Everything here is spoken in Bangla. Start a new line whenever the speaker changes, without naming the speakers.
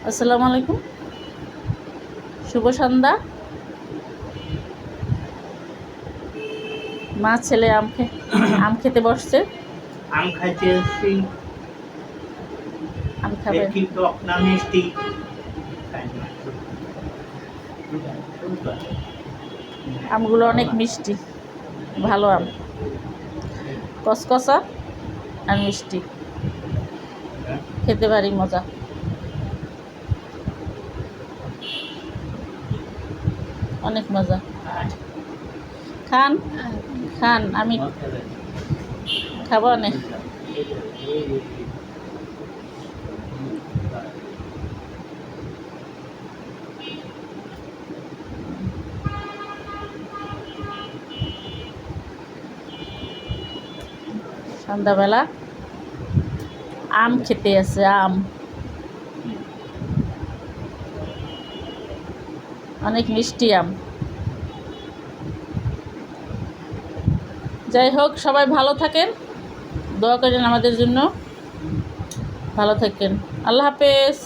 আসসালামু আলাইকুম, শুভ সন্ধ্যা। মা ছেলে আম খেতে বসছে।
আম খাইতে এসেছি।
আম খাবে?
দেখি টক না মিষ্টি।
আমগুলো অনেক মিষ্টি, ভালো আম, কসকসা আর মিষ্টি, খেতে ভারী মজা। অনেক মজা। খান খান, আমি খাবো অনেক। সন্ধ্যাবেলা আম খেতে আছে, আম অনেক মিষ্টি আম। যাই হোক, সবাই ভালো থাকেন, দোয়া করেন আমাদের জন্য। ভালো থাকেন, আল্লাহ হাফেজ।